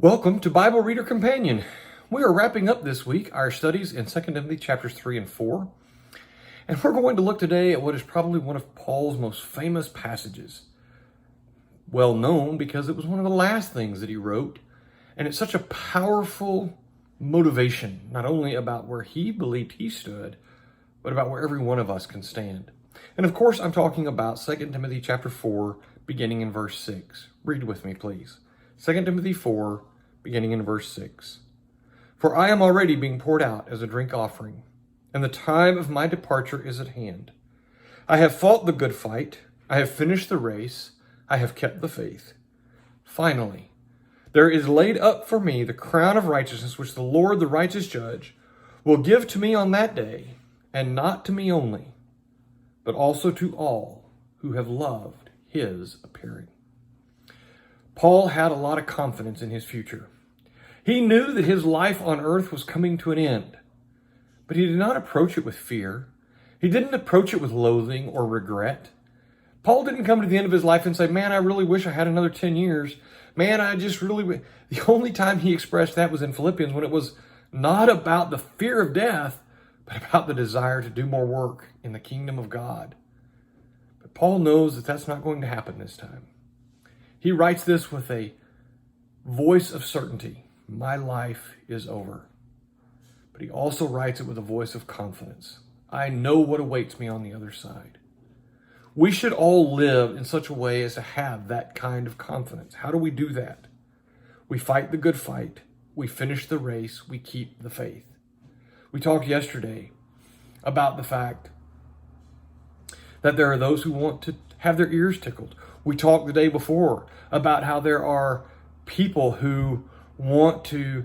Welcome to Bible Reader Companion. We are wrapping up this week our studies in 2 Timothy chapters 3 and 4. And we're going to look today at what is probably one of Paul's most famous passages. Well known because it was one of the last things that he wrote. And it's such a powerful motivation, not only about where he believed he stood, but about where every one of us can stand. And of course, I'm talking about 2 Timothy chapter 4, beginning in verse 6. Read with me, please. 2 Timothy 4, beginning in verse 6. For I am already being poured out as a drink offering, and the time of my departure is at hand. I have fought the good fight, I have finished the race, I have kept the faith. Finally, there is laid up for me the crown of righteousness, which the Lord, the righteous judge, will give to me on that day, and not to me only, but also to all who have loved his appearing. Paul had a lot of confidence in his future. He knew that his life on earth was coming to an end, but he did not approach it with fear. He didn't approach it with loathing or regret. Paul didn't come to the end of his life and say, man, I really wish I had another 10 years. Man, I just really... The only time he expressed that was in Philippians, when it was not about the fear of death, but about the desire to do more work in the kingdom of God. But Paul knows that that's not going to happen this time. He writes this with a voice of certainty. My life is over. But he also writes it with a voice of confidence. I know what awaits me on the other side. We should all live in such a way as to have that kind of confidence. How do we do that? We fight the good fight. We finish the race. We keep the faith. We talked yesterday about the fact that there are those who want to have their ears tickled. We talked the day before about how there are people who want to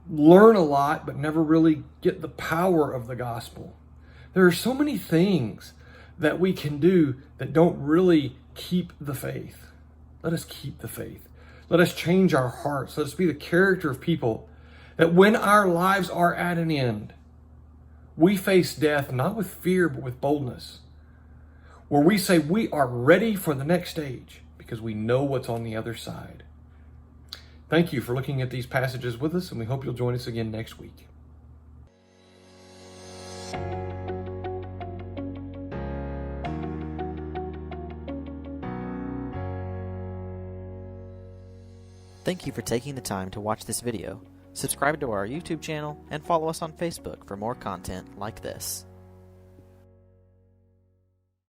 learn a lot but never really get the power of the gospel. There are so many things that we can do that don't really keep the faith. Let us keep the faith. Let us change our hearts. Let us be the character of people that when our lives are at an end, we face death not with fear but with boldness, where we say we are ready for the next stage because we know what's on the other side. Thank you for looking at these passages with us, and we hope you'll join us again next week. Thank you for taking the time to watch this video. Subscribe to our YouTube channel and follow us on Facebook for more content like this.